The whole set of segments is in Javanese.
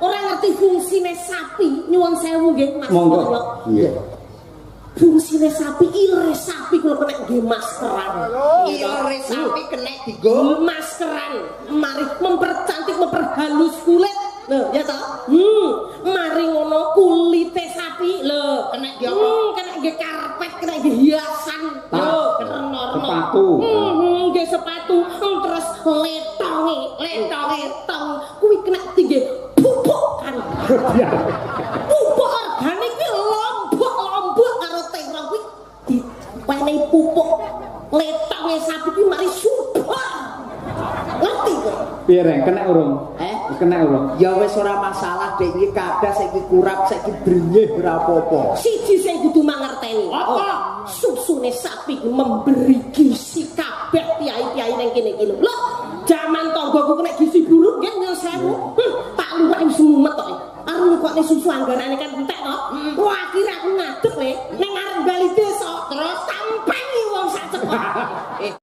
ora ngerti fungsine sapi nyuwun sewu nggih Mas. Monggo. Nggih. Fungsine sapi ilre sapi kula kena nggih maskeran. Ilre sapi kena digo maskeran. Mari mempercantik memperhalus kulit. Lho, ya toh? Mari ngono kulite sapi lho, kena di apa? Kena nggih karpet, kena nggih hiasan. Lho, kena sepatu. Nggih sepatu, terus letong kuwi kena tinggi pupuk kan. Pupuk organik ki lombok karo terong kuwi diwenehi pupuk letonge sapi kuwi mari subur. Ngerti kok? Piye reng kena urung? Kena urung? Ya wis ora masalah dek iki kadah saiki kurap saiki brenyeh ora apa-apa. Siji sing kudu mangerteni. Apa? Susune sapi memberi gizi kabeh piyai-piyai ning kene iki lho. Lho, jaman tanggoku kena gizi buruk nggih nyuwun sewu. Tak luwak semumet kok. Arep kok susu anggarane kan entek to. Wah, akhire aku ngadeg le ning arep bali desa terus sampai wong sak cepet.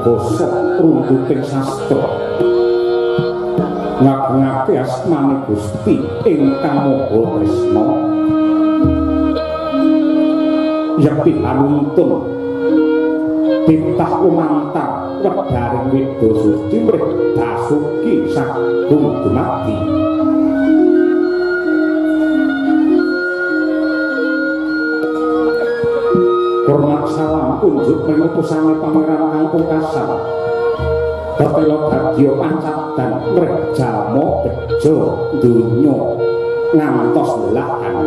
basa runtuting sastra ngagungake asmane Gusti ingkang Maha Tresna yakti hanuntun titah umantang wedharing Wida Suci mrih Basuki sagung dumadi hormat salam kunjuk menutusane pangeran kang pungkasan Betela bagya pancadan mrejamo bejo donya ngantos lelahan.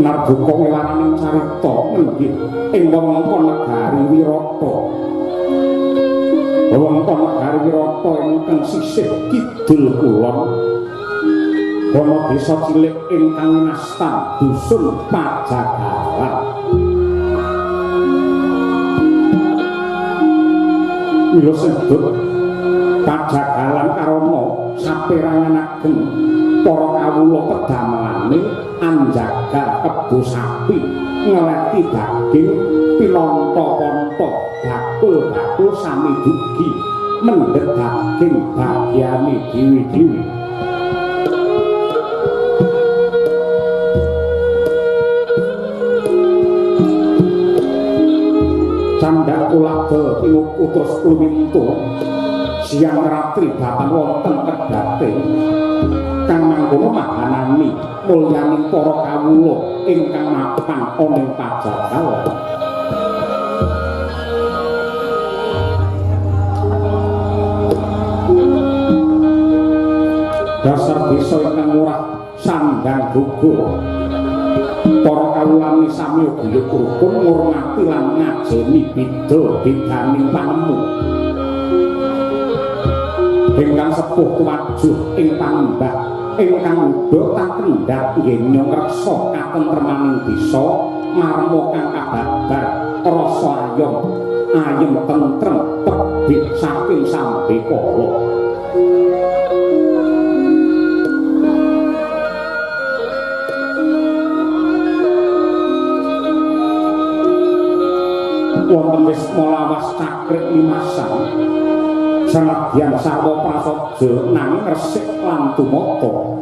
Narbuka wewaraning carita nggih ing wewengkon negari Wirata. Wewengkon negari Wirata ingkang sisih kidul kulon. Ana desa cilik ingkang winastan dusun Pajagalan. Mila sedhep Pajagalan karana saperangan ageng para kawula pedamelane anjaga kebo sapi ngeleti daging pinonto-ponto bakul-bakul sami dugi mendhet daging bagiane dewi-dewi. Candhak kulaga utus lumintu siang ratri bapan wonten kedate kang mangkono mahanani mulyaning para kawula ingkang mapan ana ing Pajagalan. Dasar desa ingkang murah sandang gugur. Para kawulane sami guyub rukun ngurmati lan ngajeni bida-bidaning panemu. Ingkang sepuh tuwajuh ing pambah ingkang uda tan kendhat ngenya ngreksa katentremaning desa marmo kang kababar rasa ayem tentrem tebih saking sambekala. Wonten wisma lawas cakrik limasan senadyan sarwa prasaja nanging resik lan tumata.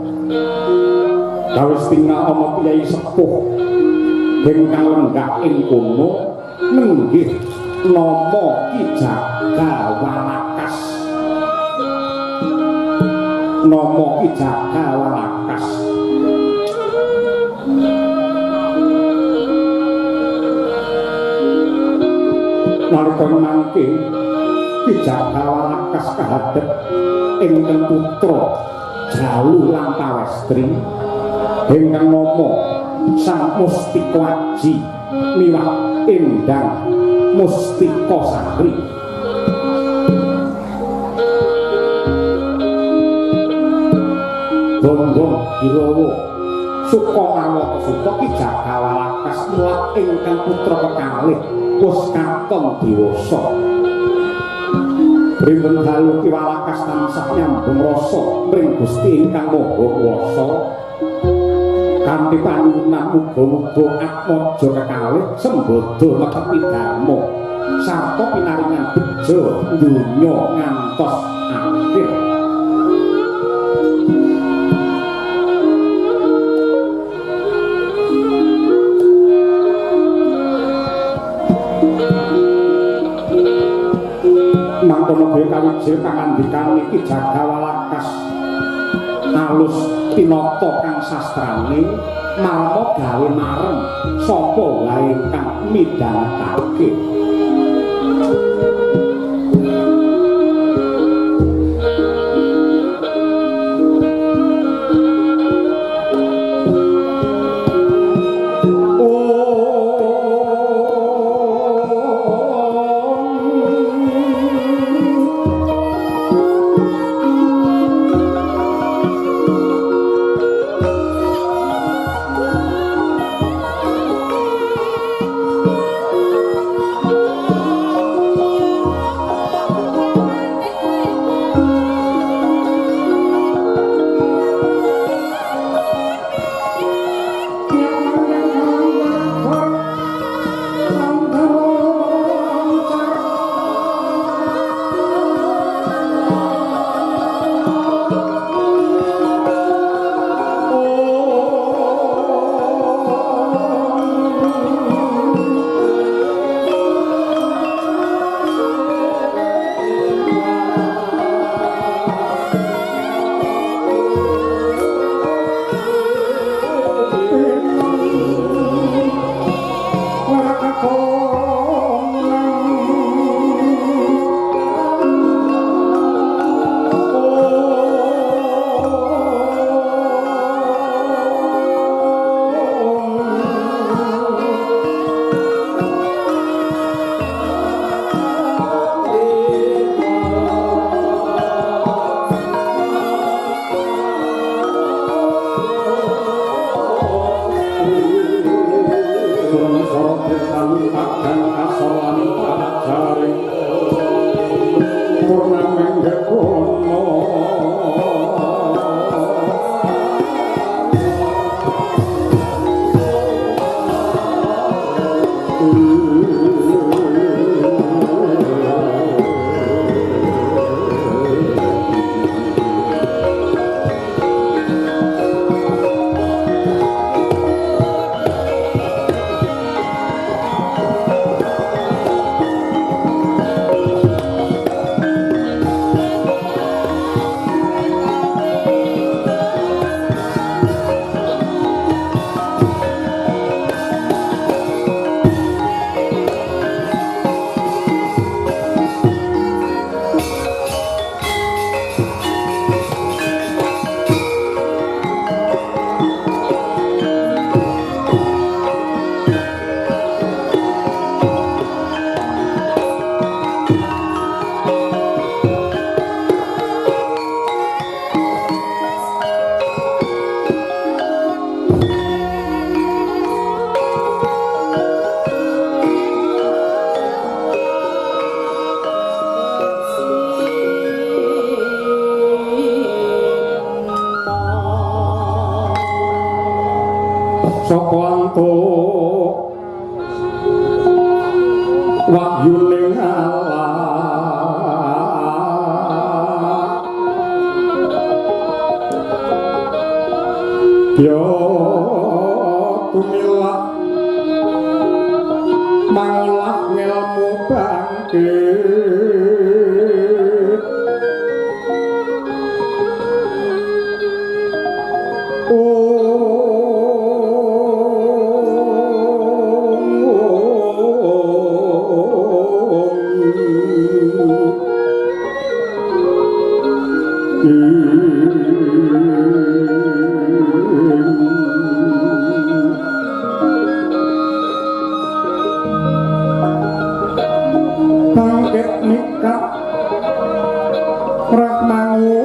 Kawis tinggal ana piyai sepuh ingkang lenggah ing kono nenggih nama Ki Jagawalakas. Nama Ki Jagawalakas nalika mangke Ki Jagawalakas kahadep ingkang putra Jalu lan Pawestri ingkang nama Sang Mustika Aji miwah Endang Mustika Sari. Bonggong Kirawa suka marwata suka Ki Jagawalakas mulat ingkang putra kekalih wis katon dewasa. Rinten dalu Ki Walakas tansah nyambung rasa mring Gusti ingkang Maha Kuwasa. Kanthi panuwunan muga-muga atmaja kekalih sembada netepi dharma sarta pinaringan bejo donya ngantos akhir. Mangkono dhewe kawijil pangandikane Ki Jagawalakas alus tinata kang sastrane marma gawe marem sapa wae kang midhangetake. Sokoanto wahyuning Allah yo tumilah mangolah ngelmu bangkit bangkit nikah rahmangu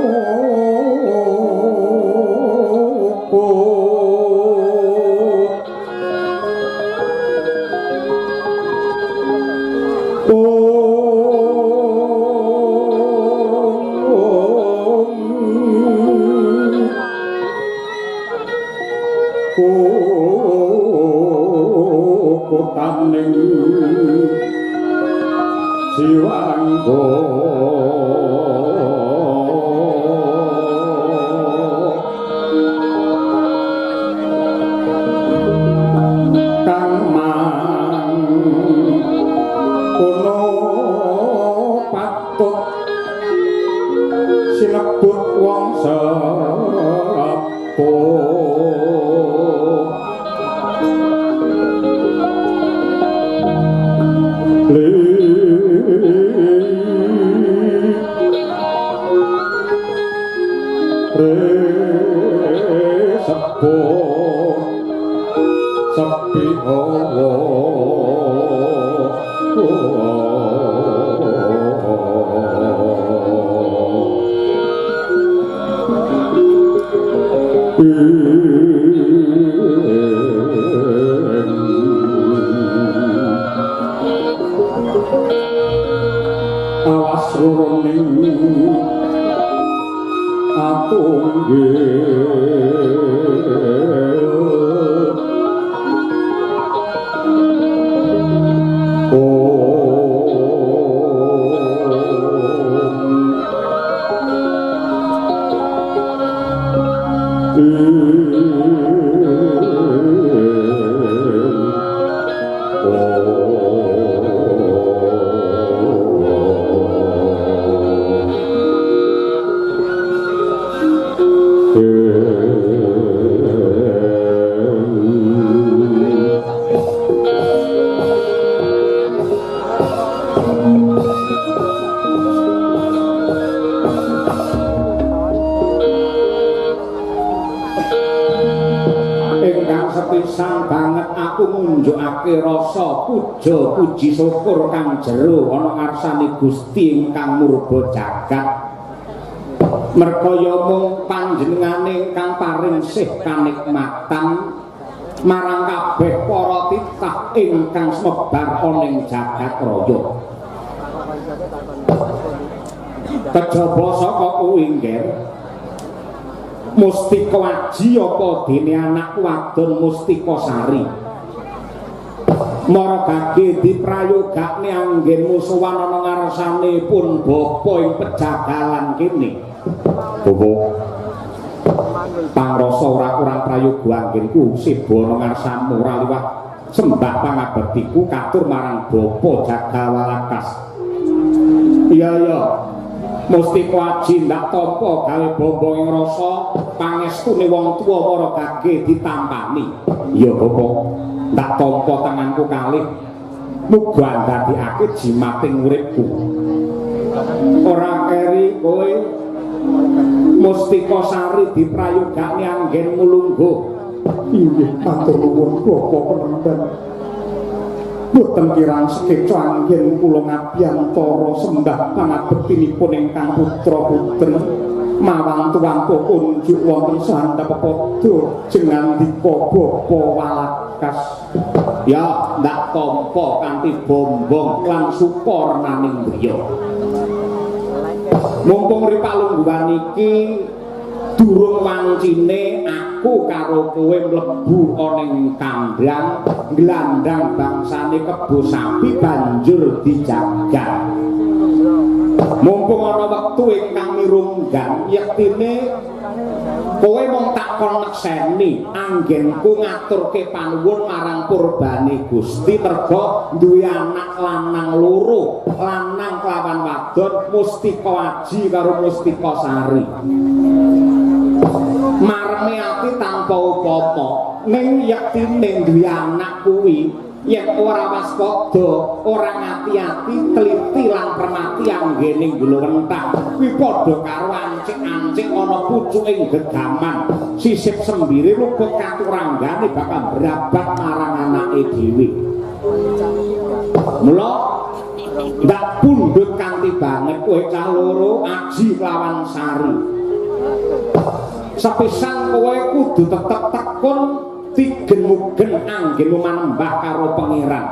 kotaning siwanggo kang mang kono patut sinebut wong sepo sepo sepi awas ruruning atunggil sepisan banget aku ngunjukake rasa puja puji syukur kang jero ana ngarsane Gusti ingkang murba jagat merkaya mung panjenengane ingkang paring paningsih kanikmatan marang kabeh para titah ingkang semebar ana jagat raya. Kejaba saka kuwi nggih Mustika Aji apa dene anak wadon Mustika Sari. Maragage diprayogakne anggenmu sowan ana ngarsanipun bapa ing pejagalan kene. Bapa pangrasa ora kurang prayoga anggenku siba ana ngarsanmu ora liwat sembah pangabektiku katur marang bapa Jagawalakas. Iya Mustika Aji ndak tampa gawe bombong ing rasa pangestune wong tuwa Maragage ditampani. Iya bapa ndak tampa tanganku kalih muga ndadekake jimating uripku. Ora keri kowe Mustika Sari diprayogakne anggenmu lungguh. Inggih matur nuwun Bapa Penendan. Boten kirang sekeca anggen kula ngabiyantara sembah pangabektinipun ingkang putra-putri mawang tuwanto unjuk wonten sandhap padha jengandika Bapa Walakas. Ya ndak tampa kanthi bombong lan supornaning griya. Mumpung ripalungguhan iki durung wancine aku karo kowe mlebu ana ing kandhang glandang bangsane kebo sapi banjur dijagal. Mumpung ana wektu ingkang mirunggan yektine kowe mung tak kon nekseni anggenku ngaturke panuwun marang purbane Gusti merga duwe anak lanang loro, lanang kelawan wadon Mustika Aji karo Mustika Sari. Marme ati tanpa upama ning yektine duwe anak kuwi yen ora waspada, ora ngati-ati, teliti lan permati anggening gulawentah kuwi padha karo ancik-ancik ana pucuking gegaman sisip sembiri luput katuranggane bakal berabat marang anake dhewe. Mula ndak pundhut kanthi banget kowe cah loro Aji lawan Sari. Sepisan kowe kudu tetep tekun tigen-mugen anggenmu manembah karo pangeran.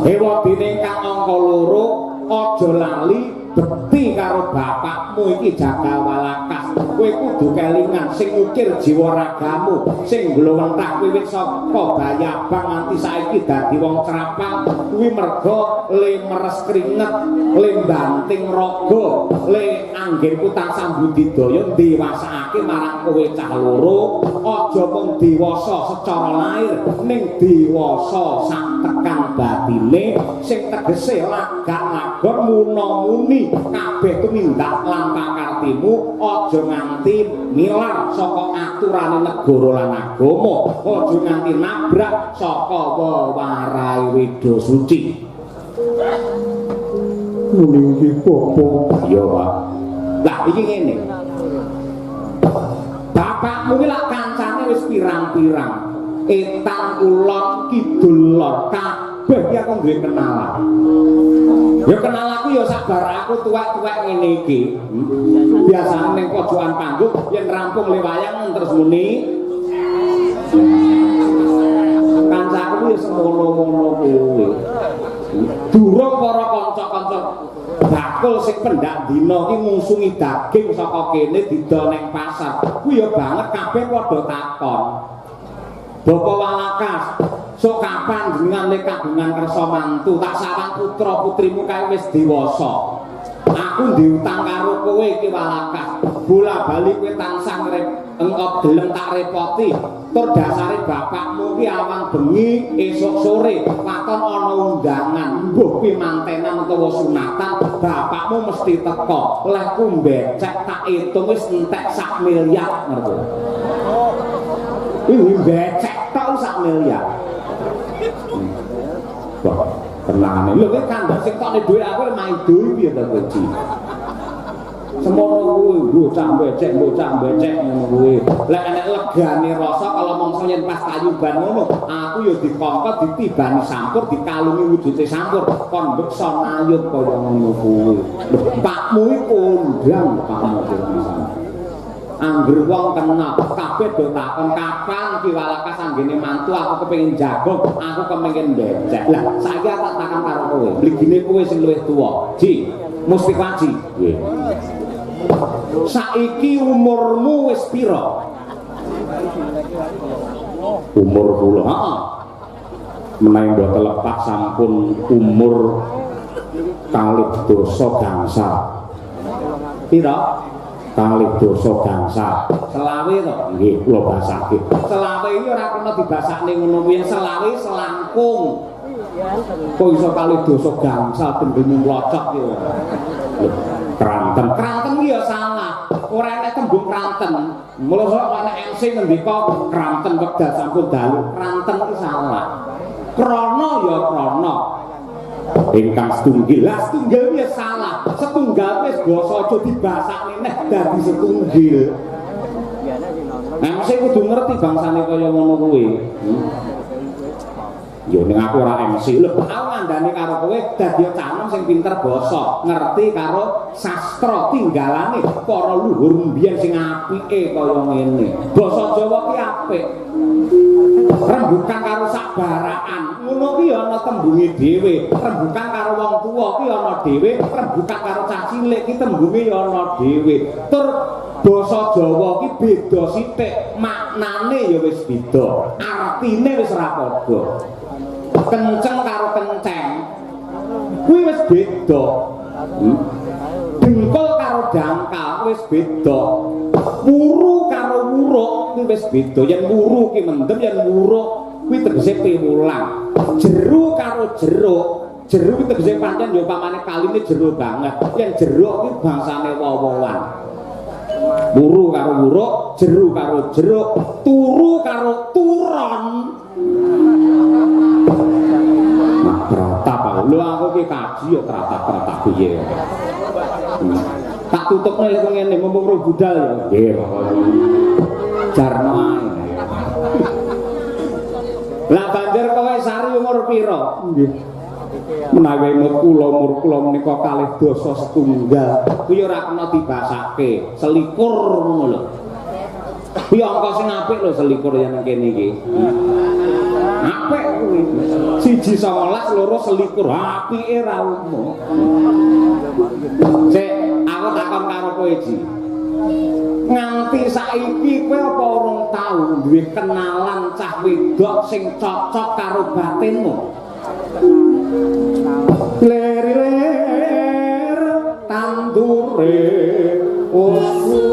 Dewa dene kang angka loro aja lali bekti karo bapakmu iki Jagawalakas. Kowe kudu kelingan sing ukir jiwa ragamu, sing glowentah wiwit saka Bayabang nganti saiki dadi wong Crapang kuwi merga le meres kringet, le banting raga, le anggenku tansah budidaya dewasake marang kowe cah loro, aja mung dewasa secara lahir ning dewasa sak tekan batine sing tegese lagak-lagon muna-muni kabeh tumindak lan pakartimu aja nganti milar saka aturane negara lan agama, aja nganti nabrak saka wewarai Weda Suci. Niki Bapa. Iya, Pak. Lah iki ngene. Bapakmu ki lak kancane wis pirang-pirang. Etang kulon kidul lor kabeh iki aku duwe kenalan. Ya kenal aku ya sabar aku tuwek-tuwek ngene iki. Biasane ning pojokan panggung yen rampung le wayang terus muni kancaku ya semono-mono kuwi. Durung para kanca-kanca bakul sing pendak dina iki ngungsungi daging saka kene didol ning pasar. Kuwi ya banget kabeh padha takon. Bapa Walakas, sok kapan jenengan le kagungan kersa mantu? Tak sawang putra-putrimu kae wis dewasa. Aku diutang karo kowe iki Walakas. Bola-bali kowe tansah engkop gelem tak repoti. Tur dasare bapakmu ki awang bengi esuk sore waton ana undangan, mbuh kuwi mantenan utawa sunatan, bapakmu mesti teka. Lehku mbecek tak itung wis entek 1 miliar ngerti. Ini becek tau 1 miliar. Wah, tenangane. Lho kowe kandhas sing tokne dhuwit aku main duwe piye to kowe iki? Semono kuwi bocah becek ngono kuwi. Lek enek legane rasa kalau mongso yen pas tayuban ngono, aku ya dikongkot ditibani sampur dikalungi wujude sampur kon mbeksa nayut kaya ngono kuwi. Lho, pakmu iki kondang pakmu iki. Angger wong kenal kabeh do takon kapan Ki Walakas anggene mantu aku kepengin jago, aku kepengin becek. Lah saiki tak takon karo kowe, mligine kowe sing luwih tuwa. Ji, Mustiqaji. Nggih. Saiki umurmu wis pira? Umur kula. Heeh. Menawi mboten lepas sampun umur kalih dosa gangsal. Pira? Kalih dosa gangsal. Selawe to? Nggih, kula basake. Selawe iki ora kena dibasakne ngono kuwi, selawe selangkung. Kok iso kalih dosa gangsal tembung mlocok iki. Kranten. Kranten iki ya salah. Ora enek tembung kranten. Mula kok ana MC ngendika kranten wekdal sampun dalu. Kranten iki salah. Krana ya krana. Ingkang setunggal, lah setunggal wis salah. Setunggal wis basa aja dibasakne neh dadi setunggal. MC kudu ngerti bangsane kaya ngono kuwi. Ya ning aku ora MC lho, aku ngandani karo kowe dadi canem sing pinter basa, ngerti karo sastra tinggalane para luhur mbiyen sing apike kaya ngene. Basa Jawa ki apik. Rembukan karo sabaraan, ngono ki ana tembunge dhewe. Rembukan karo wong tuwa ki ana dhewe, rembukan karo cah cilik ki tembunge ya ana dhewe. Tur basa Jawa ki beda sithik, maknane ya wis beda, artine wis ora padha. Kenceng karo kenceng kuwi wis beda. Dengkul karo dangkal wis beda. Wuru karo wuruk kuwi wis beda. Yen wuru ki mendem, yen wuruk kuwi tegese piwulang. Jeru karo jeruk, jeru kuwi tegese pancen ya upamane kaline jero banget. Yen jeruk kuwi bangsane wowoan. Wuru karo wuruk, jeru karo jeruk, turu karo turon. Pratap lho aku ki kaji ya pratap piye. Tak tutupne lek ngene mumpung ro budal ya. Nggih, jarno ae. Lah banjur kowe sari umur pira? Nggih. Menawi umur kula menika kalih dosa setunggal, kuwi ora kena dibasake. Selikur ngono lho. Kuwi angka sing apik lho selikur yen kene iki. Apik kuwi. 1 19 loro selikur apike ra umum. Sik aku takon karo kowe Ji. Nganti saiki kowe apa urung tau duwe kenalan cah wedok sing cocok karo batinmu? Ler tandure usu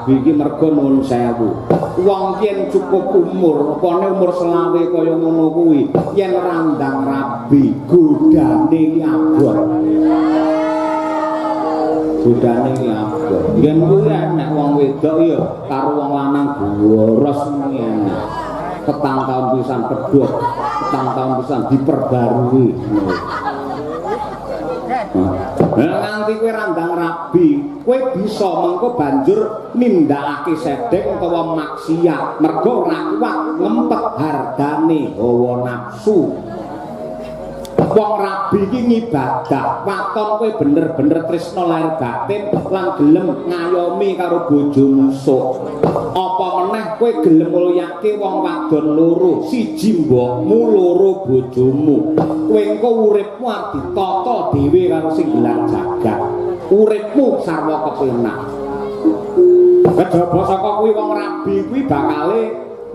iki mergo nuwun sewu. Wong yen cukup umur, upane umur selawe kaya ngono kuwi, yen randang rabi godane iki abot. budane iki apa? Yen kuwi nek wong wedok ya karo wong lanang boros ngene. Petang tahun pisan pedhot, petang tahun pisan diperbarui. Nah, nganti kowe randang rabi, kowe bisa mengko banjur nindakake sedhek utawa maksiat, mergo ora kuat ngempet hardane hawa nafsu. Wong rabi iki ngibadah, waton kowe bener-bener tresna lahir batin lan gelem ngayomi karo bojomu sok. Apa meneh kowe gelem ngulyake wong wadon loro, siji mbokmu, loro bojomu. Kowe engko uripmu arep ditata dhewe karo sing gelar jagat. Uripmu sarwa kepenak. Kejaba saka kuwi wong rabi kuwi bakale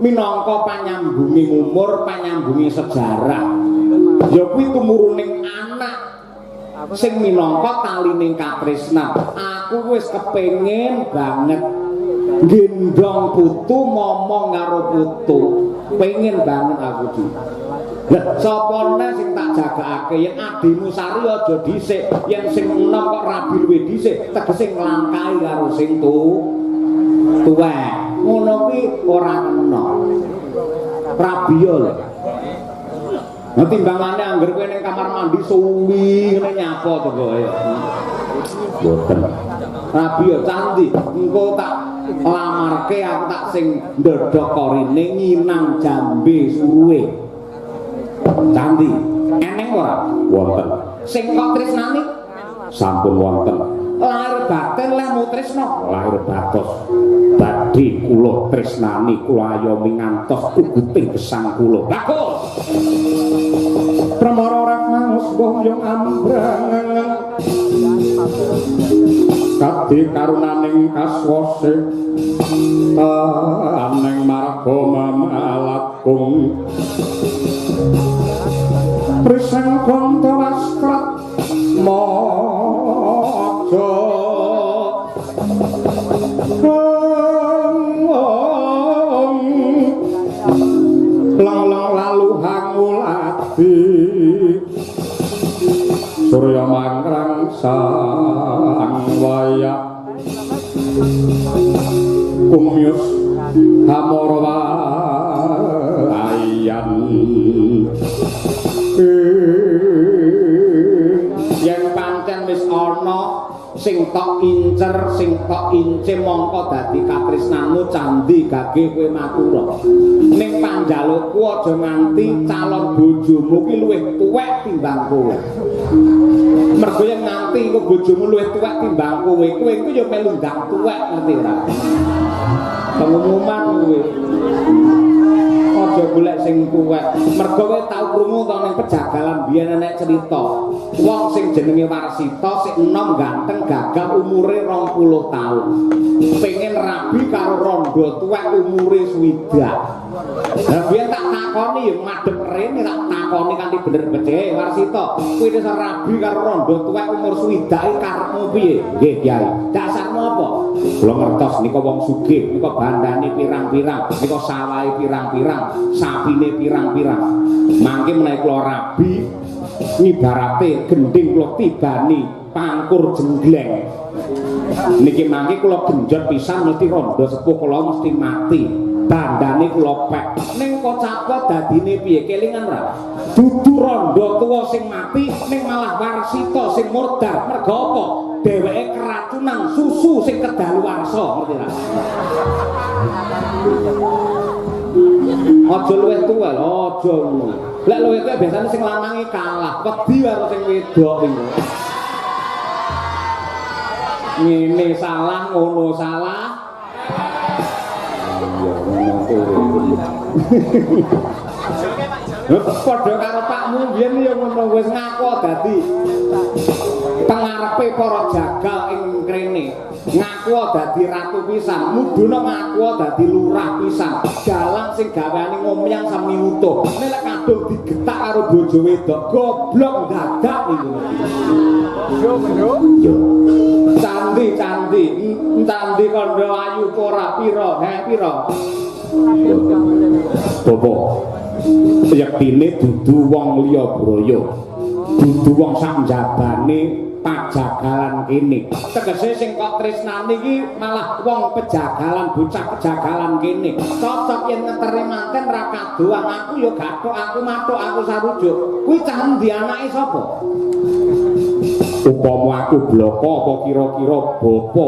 minangka panyambunge umur, panyambunge sejarah. Ya kuwi tumuruning anak sing minangka talining katresnan. Aku wis kepengin banget gendong putu momong karo putu. Pengen banget aku iki. Lah sapa neh sing tak jagakake yen adimu sari aja dhisik, yen sing enom kok rabi luwih dhisik, tegese nglangkai karo sing tuwek. Ngono kuwi ora kena. Rabi yo lho. Nah timbangane angger kowe ning kamar mandi suwi ngene nyapa to kowe. Boten. Rabi yo candi, engko tak lamarke aku tak sing ndodhok korine nginang jambe suruhe. Candi, eneng ora? Wonten. Sing kok tresnani? Sampun wonten. Lahir batin lah mutresna. Lahir batos. Badhe kula tresnani kula ayomi ngantos uguting gesang kula. Bagus. Pramara Rahmanus boyong ambrang. Kadhe karunaning kaswase aneng marga mamalakung. Prisang konto wastrat mojo lang-lang lalu hangulati surya mangkrang sang waya kumyus hamorwa ayan yen pancen wis ana sing tok incer sing tok ince mongko dadi katresnanmu candi gage kowe matura ning panjalukku aja nganti calon bojomu ki luwih tuwek timbang kowe mergo yen nganti kok bojomu luwih tuwek timbang kowe kowe iku ya melu ndang tuwek ngerti ora pengumuman kowe aja golek sing tuwek mergo kowe tau krungu to ning pejagalan biyen nek cerita wong sing jenenge Warsita sing enom ganteng gagah umure 20 taun pengen rabi karo rondo tuwek umure swidak lah biyen tak takoni ya madhep rene tak takoni kanthi bener becik Warsita kowe wis rabi karo rondo tuwek umur swidak karepmu piye nggih Kyai dasarmu apa kula ngertos nika wong sugih nika bandane pirang-pirang nika sawahe pirang-pirang sapine pirang-pirang mangke menawi kula rabi ngibarate gending kula tibani pangkur jenggleng niki mangke kula genjot pisan mesti rondo sepuh kula mesti mati bandane kula pek ning kok capot dadine piye kelingan ora dudu rondo tuwa sing mati ning malah Warsita sing murdar mergo apa dheweke keracunan susu sing kedaluwarsa ngerti ora aja luwih tuwa lho aja ngono lek luwih tuwa biasane sing lanange kalah wedi karo sing wedok niku ngene salah ngono salah iya ngono padha karo pakmu biyen ya ngono wis ngaku dadi pengarepe para jagal ing krene ngaku dadi ratu pisan muduna ngaku dadi lurah pisan galang sing gaweane ngomyang sami utuh nek kadung digetak karo bojo wedok goblok dadak niku yo candi kandha ayu ora pira pira Bobo yektine dudu wong liya braya dudu wong sak njabane pajagalan kene. Tegese sing kok tresnani iki malah wong pejagalan, bocah pejagalan kene. Cocok yen ngeteri manten ra kadoan aku ya gathok, aku mathuk, aku sarujuk. Kuwi cah endi anake sapa? Upama aku bloko apa kira-kira bapa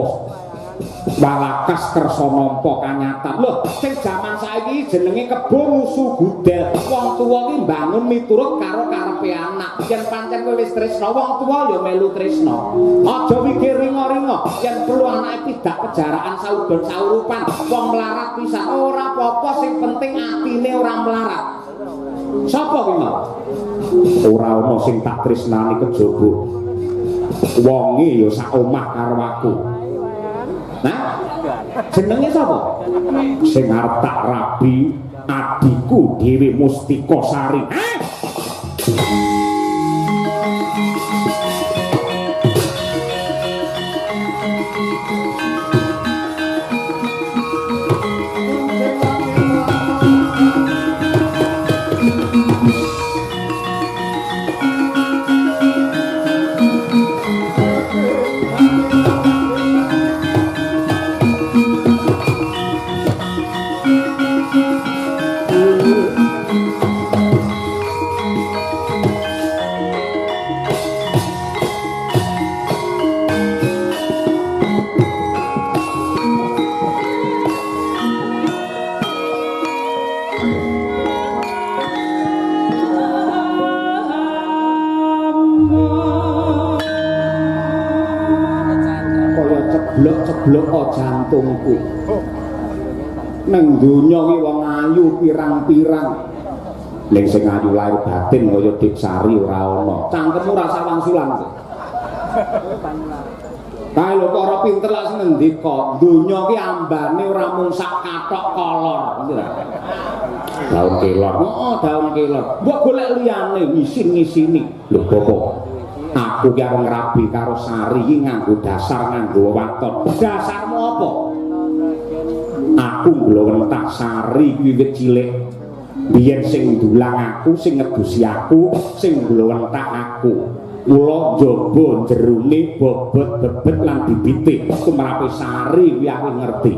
Walakas kersa nampa kanyatan. Lho, sing jaman saiki jenenge kebo musuh gudel. Wong tuwa ki mbangun miturut karo karepe anak. Yen pancen kowe wis tresna, wong tuwa ya melu tresna. Aja mikir ringo-ringo. Yen perlu anake tidak kejaraan saudon saurupan. Wong melarat pisan ora apa-apa, sing penting atine ora melarat. Sapa ki mau? Ora ana sing tak tresnani kejaba. Wonge ya sak omah karo aku. Nah, jenenge sapa? Sing arep tak rabi adikku Dewi Mustika Sari. Ceblok jantungku. Neng donya ki wong ayu pirang-pirang. Ning sing ayu lahir batin kaya Diksari ora ana. Cangkemmu rasa wangsulan. Kae lho para pinter lak ngendika, donya ki ambane ora mung sak kathok kolor, ngerti ta? Daun kelor. Heeh, daun kelor. Mbok golek liyane ngisin-ngisini. Lho, Bapak. Aku ki arep ngrabi karo Sari iki nganggo dasar nganggo waton. Dasarmu apa? Aku ngglowentah Sari wiwit cilik. Biyen sing ndulang aku, sing ngedusi aku, sing ngglowentah aku. Mula njaba jerone bobot bebet lan bibite. Tumrape Sari kuwi aku ngerti.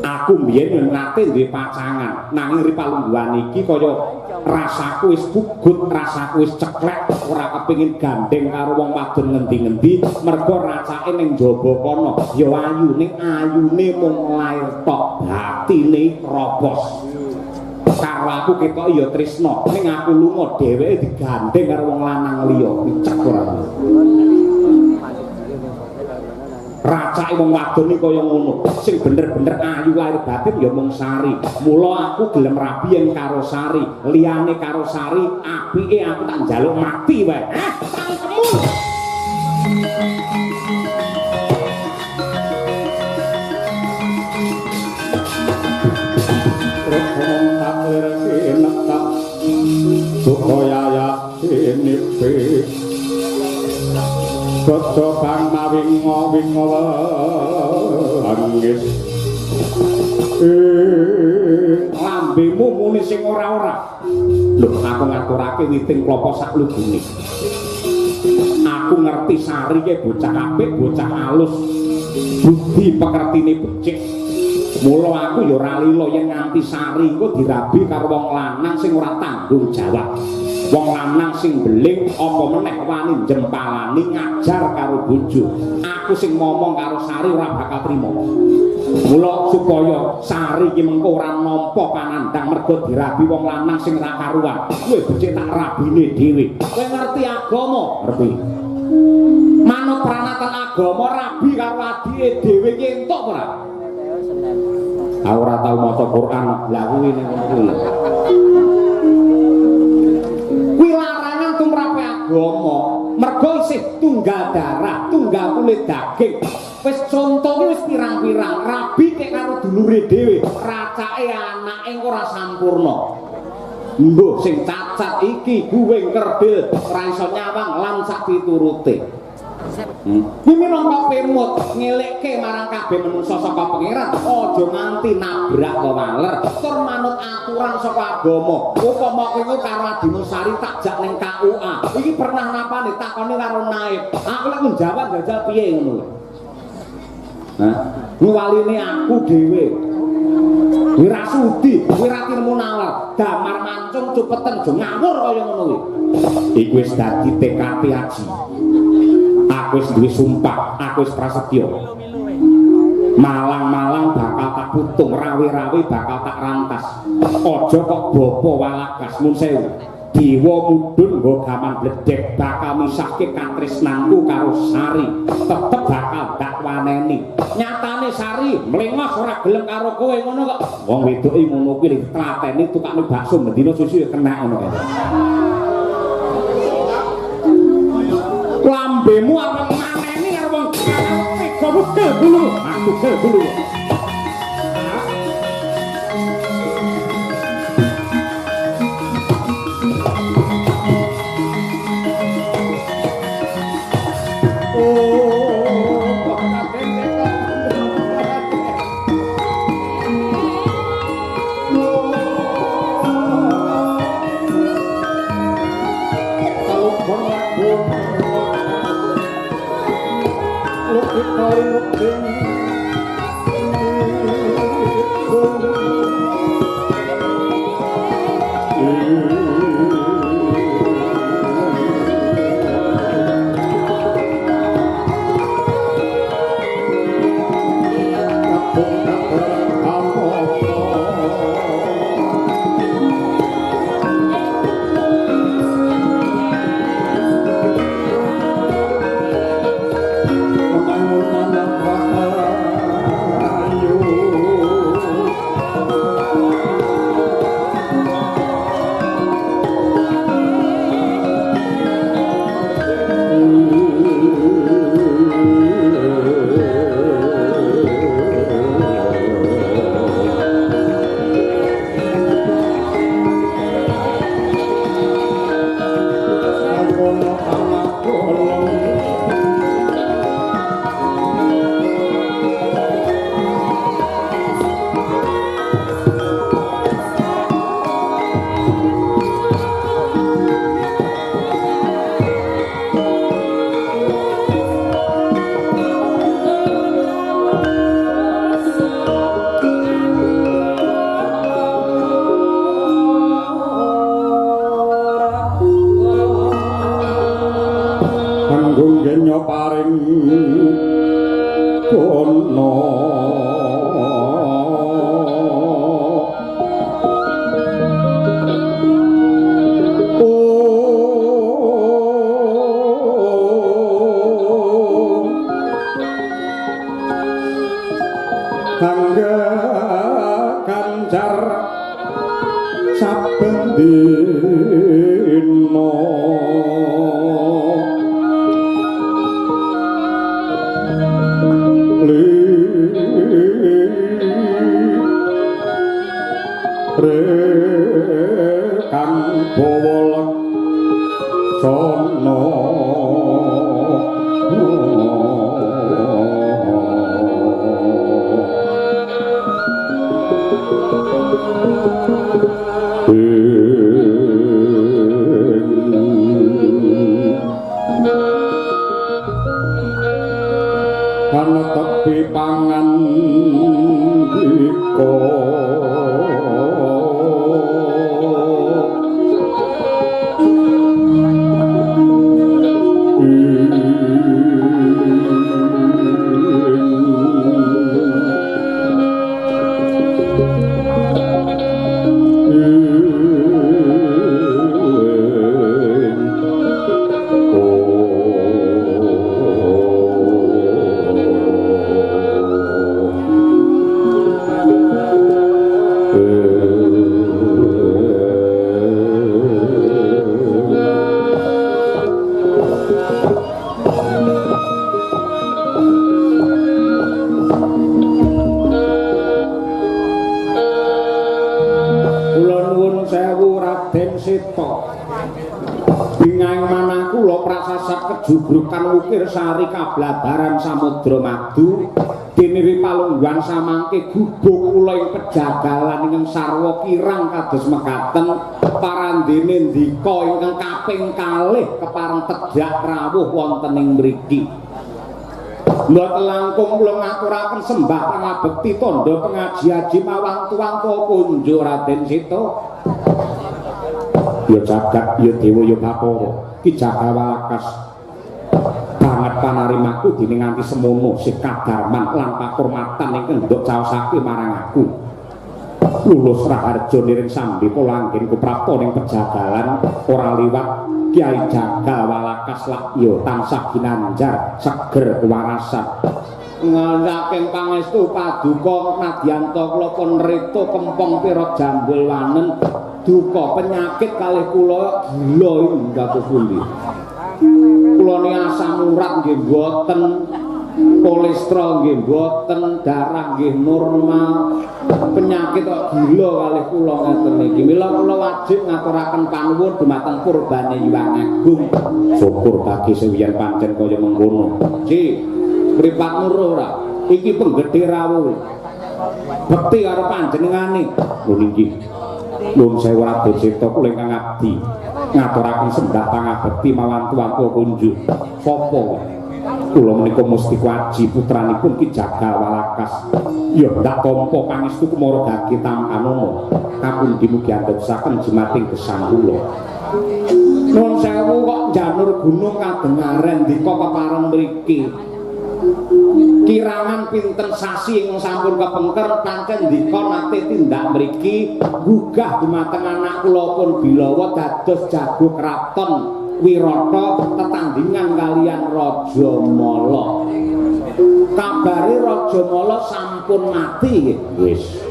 Aku mbiyen nate duwe pacangan, nanging ripalungguhan iki kaya rasaku wis pugut, rasaku wis ceklek, ora kepengin gandeng karo wong wadon ngendi-ngendi, mergo racake ning jaba kono ya ayu, ning ayune mung lair tok, batine robos. Karo aku ketok ya tresna, ning aku lunga dheweke digandeng karo wong lanang liya, cek ora. Racake wong wadon iki kaya ngono, sing bener-bener ayu lahir batin ya mung Sari. Mula aku gelem rabi yen karo Sari, liyane karo Sari apike aku tak njaluk mati wae. Tangkemu. Rohon taklir kinata supaya yakinipe Koco kang mawingo-wingo angis lambemu muni sing ora-ora. Lho, aku ngaturake witing klopo sak lugune. Aku ngerti Sari ke bocah apik, bocah alus, budi pekertine becik. Mula aku ya ora lila yen nganti Sari engko dirabi karo wong lanang sing ora tanggung jawab. Wong lanang sing beling apa meneh wani jempalani ngajar karo bojo. Aku sing ngomong karo Sari ora bakal trima. Mula supaya Sari iki mengko ora nampa panandang mergo dirabi wong lanang sing ora karuan. Kowe becik tak rabine dhewe. Kowe ngerti agama? Ngerti. Manut pranatan agama rabi karo adike dhewe ki entuk ora? Aku ora tau maca Quran, lha kuwi ning ngono. Agama mergo isih tunggal darah, tunggal kulit daging. Wis conto ki wis pirang-pirang rabi kek karo dulure dhewe, racake anake ora sampurna. Mbuh sing cacat iki guwing kerdil, ora iso nyawang lan sak piturute. Kuwi minangka pemut ngelekke marang kabeh manungsa saka pangeran, aja nganti nabrak wewaler tur manut aturan saka agama. Upama kowe karo adimu Sari tak jak ning KUA. Iki pernah napane takoni karo naib. Aku lek njawab jajal piye ngono. Hah? Ngwaline aku dhewe. Kuwi ra sudi, kuwi ra tirmu nawar. Damar mancung cupeten jo ngawur kaya ngono kuwi. Iku wis dadi tekad aji. Aku wis duwe sumpah, aku wis prasetya. Malang-malang bakal tak putung, rawe-rawe bakal tak rantas. Aja kok bapa walagas mun sewu. Dewa mudhun nggo gaman bledhek bakal misahke katresnanku karo Sari. Tetep bakal tak waneni. Nyatane Sari mlengos ora gelem karo kowe ngono kok. Wong wedoke ngono kuwi tlateni tukane bakso mendina susu ya kena ngono kae. Lambemu arep maneni karo wong goblok dulu. Aku dulu. prasat kejubrukan ukir sari kablabaran samudra madu diniri palungguhan samangke gubuk kula ing pejagalan ingkang sarwa kirang kados mekaten parandene ndika ingkang kaping kalih kepareng tedhak rawuh wonten ing mriki. Mboten langkung kula ngaturaken sembah pangabekti tandha pengaji-aji mawang-tuwangka kunjuk Raden Sita. Ya jagat ya dewa ya bapara Ki Jagawalakas banget panarimaku dene nganti semono sih kadarman lan pakurmatan ingkang nduk caosake marang aku. Lulus Raharja niring sambika langgengku prapta ning pejagalan ora liwat Kyai Jagawalakas lakya tansah ginanjar seger kewarasan. Saking pangestu paduka nadyanto kula pun rita kempong pira jambul wanen duka penyakit kalih kula gila inggih pundi. Kula ni asam urat nggih mboten, kolesterol nggih mboten, darah nggih normal. Penyakit kok gila kalih kula ngeten niki. Mila kula wajib ngaturaken panuwun dumateng Purbane Hyang Agung. Syukur bagi sewiyen pancen kaya mengkono. Ci, mripat muruh ora? Iki penggedhe rawuh. Bekti karo panjenengane. Lho niki. Nuwun sewu Raden Sita kula ingkang abdi ngaturaken sembah pangabekti mawantu-wantu kunjuk. Sapa? Kula menika Musti Kwaji putranipun Ki Jagawalakas. Ya ndak tampa pangestu kumara gage tamkanono. Kapundi mugi andosaken jimating gesang kula. Nuwun sewu kok janur gunung kadengaren ndika kepareng mriki. Kirangan pinten sasi ing sampun kepengker pancen ndika nate tindak mriki gugah dumateng anak kula pun Bilawa dados jago kraton Wirata tetandhingan kalian Raja Mala. Kabare Raja Mala sampun mati wis.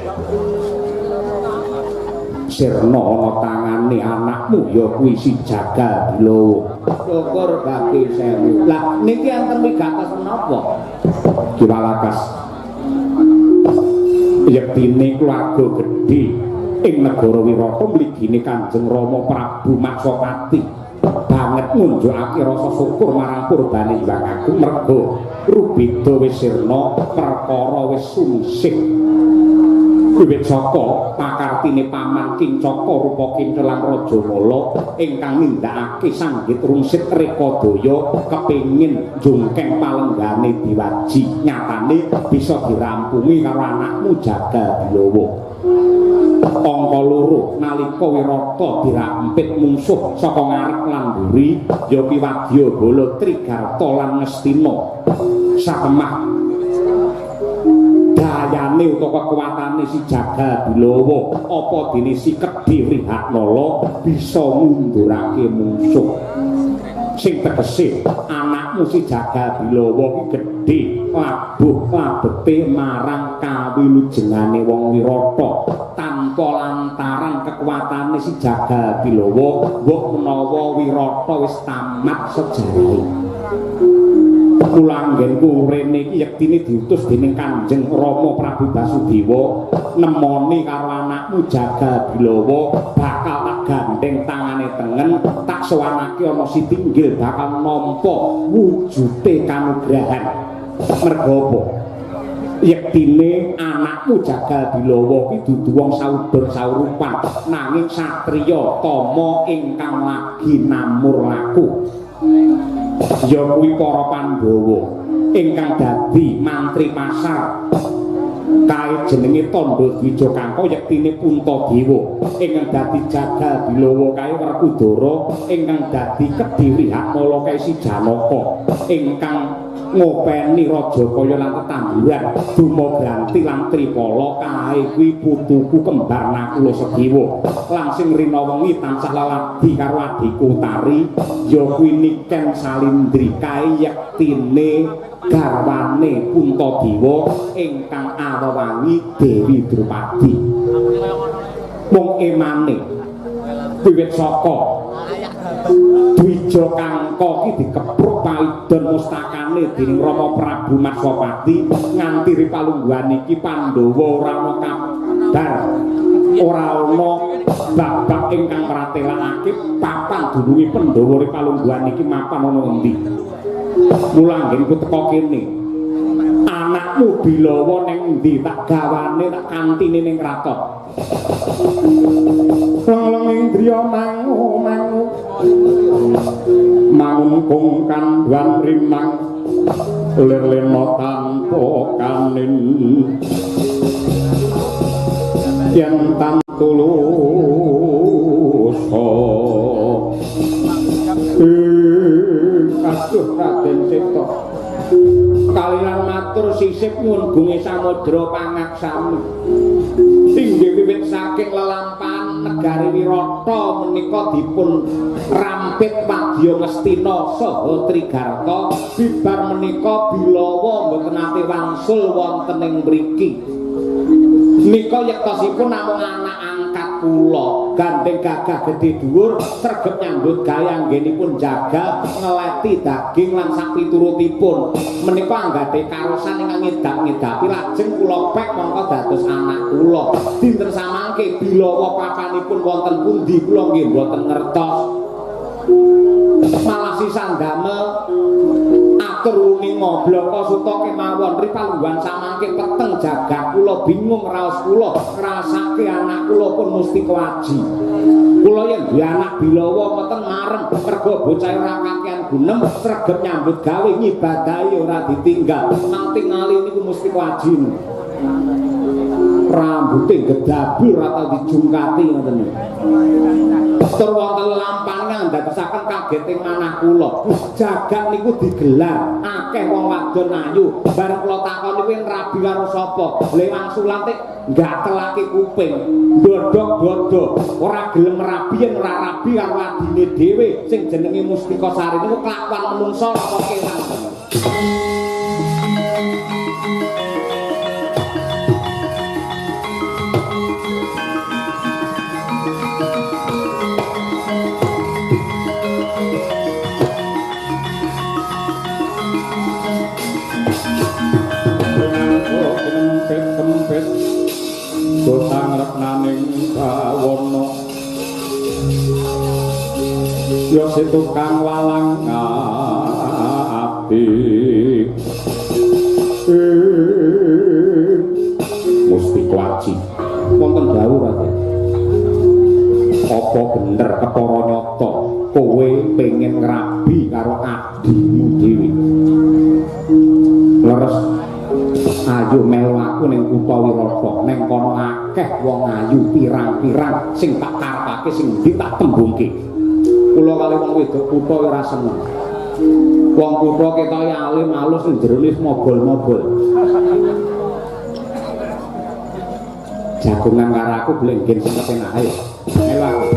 Sirna ana tangane anakmu ya kuwi si Jagal Bilawa. Syukur bagi sewu. Lah niki enten wigatos menapa? Ki Walakas. Yektine keluarga gedhe ing negara Wirata mligine Kanjeng Rama Prabu Maksopati banget ngunjukake rasa syukur marang Purbane Hyang Agung merga rubeda wis sirna perkara wis sungsih. Wiwit saka pakartine paman Kincaka rupa Kincelang Raja Mala ingkang nindakake sanggit rungsit Rekadaya kepingin jungkeng palenggane diwaji nyatane bisa dirampungi karo anakmu Jagal Bilawa. Angka loro nalika Wirata dirampit mungsuh saka ngarep lan mburi ya Kiwadya Bala Trigarta lan Ngastina sakemah dayane utawa kekuatane si Jagal Bilawa apa dene si Kedhi Wrihatnala bisa ngundurake mungsuh sing tegese anakmu si Jagal Bilawa ki gedhe labuh labete marang kawilujengane wong Wirata tanpa lantaran kekuatane si Jagal Bilawa mbok menawa Wirata wis tamat sejarahe. Kula anggenku rene iki yektine diutus dening Kanjeng Rama Prabu Basudewa nemoni karo anakmu Jagal Bilawa bakal tak gandeng tangane tengen tak sowanake ana Sitinggil bakal nampa wujude kanugrahan. Merga apa? Yektine anakmu Jagal Bilawa ki dudu wong saudara saurupan nanging satriya tama ingkang lagi namur laku. Ya kuwi para Pandhawa ingkang dadi mantri pasar kae jenenge Tandha Dwija Kangka yektine Puntadewa ingkang dadi Jagal Bilawa kae Werkudara ingkang dadi Kedhi Wrihatnala kae si Janaka ingkang ngopeni Rajakaya lan tetanduran Dumagranti lan Tripala kae kuwi putuku kembar Nakula Sedewa lan sing rina wengi tansah laladi karo adhiku Utari ya kuwi Niken Salindri kae yektine garwane Puntadewa ingkang awewangi Dewi Drupadi. Mung emane wiwit saka Dwija Kangka ki dikepruk paidon mustakane dening Rama Prabu Maksopati nganti ripalungguhan iki Pandhawa ora ana kabar ora ana babak ingkang pratelakake papan dununge Pandhawa Palungguhan iki mapan ana endi. Mula anggenku teka kene. Anakmu Bilawa ning endi tak gawane tak kantine ning kraton. Long indriya mangu mangkung kandhuan rimang lir-lirna tanpa kanin yen tantulusa aduh Raden Seta kaliyan matur sisip nyuwun gunge samudra pangaksami inggih wiwit saking lelampahan negari Wirata menika dipun rampit Wadya Ngastina saha Trigarta bibar menika Bilawa mboten nate wangsul wonten ing mriki nika yektosipun namung anak angkat kula gandeng gagah gedhe dhuwur sregep nyambut gawe anggenipun jaga ngeleti daging lan sak piturutipun menika anggadhe karosan ingkang ngedap-ngedapi lajeng kula pek mongko dados anak kula dinten samangke Bilawa papanipun wonten pundi kula nggih mboten ngertos malah sisan damel atur uning ngobloko suta kemawon ri Palungguhan samangke peteng jagat kula bingung raos kula ngrasake anak kula pun Mustika Aji kula yen duwe anak Bilawa mboten marem mergo bocah ora kakean gunem sregep nyambut gawe ngibadahi ora ditinggal nang tingali niku Mustika Aji rambuté gedabur atau dijungkati ngoten niku tur wonten lelampahan ndadosaken kageting manah kula jagat niku digelar akeh wong wadon ayu bareng kula takoni kuwi rabi karo sapa lewang sulate ngatelake kuping ndodok-dodok ora gelem rabi yen ora rabi karo adine dhewe sing jenenge Mustika Sari niku kelakuan menungsa apa kewan kempet dosang reknaning bawana ya setukang walang ati Mustika Aji wonten dawuh Raden apa bener kepara nyata kowe pengen ngrabi karo adimu dhewe leres ayo melu aku ning kutha Wirata ning kono akeh wong ayu pirang-pirang sing tak karepake sing ndi tak tembungke kula kali wong wedok kutha ora seneng wong kutha ketoke alim alus sing jero wis mogol-mogol jagongan karo aku blenggen sing kepenak ae melu aku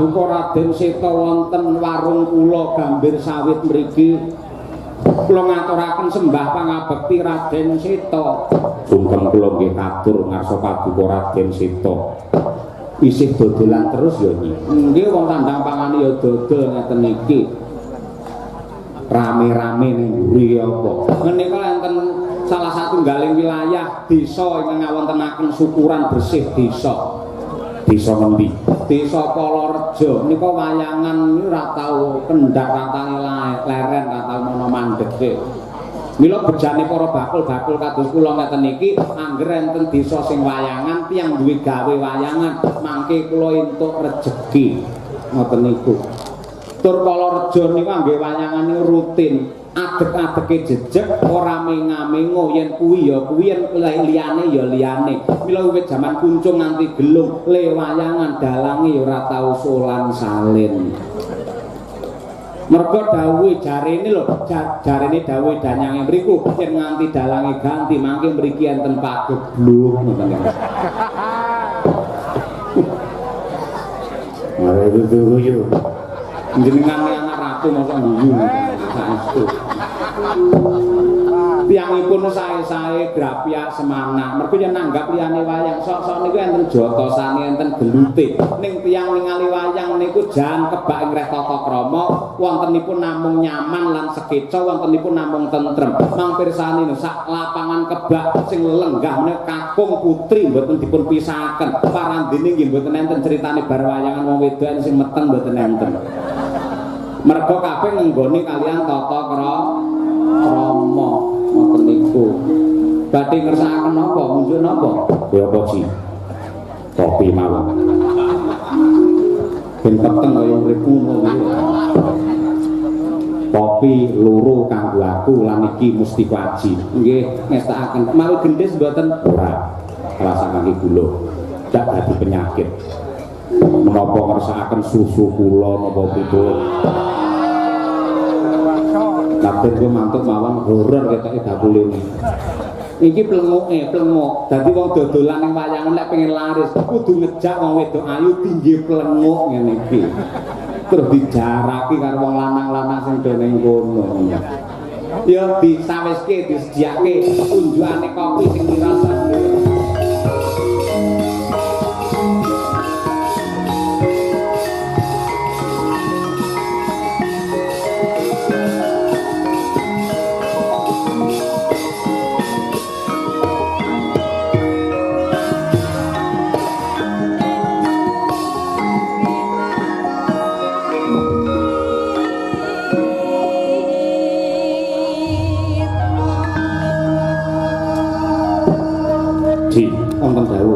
Paduka Raden Seta wonten warung kula Gambir Sawit mriki. Kula ngaturaken sembah pangabekti Raden Seta. Sungkem kula nggih katur ngarsa Paduka Raden Seta. Isih dodolan terus ya nggih. Nggih wong tandang pangan ya dodol ngeten iki. Rame-rame ning mburi apa. Menika enten salah satunggaling wilayah desa ingkang ngawontenaken syukuran bersih desa. Desa ngendi? Desa Polorejo nika wayangan niku ora tau kendhak ratane leren ora tau ana mandheke. Mila bejane para bakul-bakul kados kula ngeten iki angger enten desa sing wayangan tiyang duwe gawe wayangan mangke kula entuk rejeki. Ngoten niku. Tur Polorejo niku angge wayangan niku rutin. Adek-adeke jejeg ora menga-mengo yen kuwi ya kuwi yen liyane ya liyane. Mila wiwit jaman kuncung nganti gelung le wayangan dalange ora tau solan salin. Mergo dawuhe jarene lho, jarene dawuhe danyange mriku yen nganti dalange ganti mangke mriki enten pagebluk ngoten niku. Mare guyu. Jenengan anak ratu mosok guyu. Saestu. Tiyangipun sae-sae grapyak semana. Mergo yen nanggap liyane wayang sok-sok niku enten jotosane enten gelute. Ning tiyang ningali wayang niku jan kebak ing reh tata krama, wontenipun namung nyaman lan sekeca, wontenipun namung tentrem. Mang pirsani sak lapangan kebak sing lenggah menika kakung putri mboten dipun pisahaken. Parandene nggih mboten enten critane bar wayangan wong wedokan sing meteng mboten enten. Mergo kabeh nenggone kalian tata krama ngoten niku. Badhe ngersakaken napa? Unjuk napa? Ya apa sih? Kopi mawon. Ben peteng kaya urip kuno iki. Kopi loro kanggo aku lan iki mesti waji. Nggih, ngestakaken. Mawi gendhis mboten ora. Rasa kangge gula. Dak dadi penyakit. Menapa ngersakaken susu kula napa pripun? Kabeh ku mantuk mawon horor ketoke bakule iki. Iki plenguk. Dadi wong dodolan ning wayangan lek pengen laris kudu ngejak wong wedok ayu tinggi plenguk ngene iki. Terus dijaraki karo wong lanang-lanang sing do ning kono. Ya disaweske disediake unjukane kopi sing dirasakne. Wonten dawuh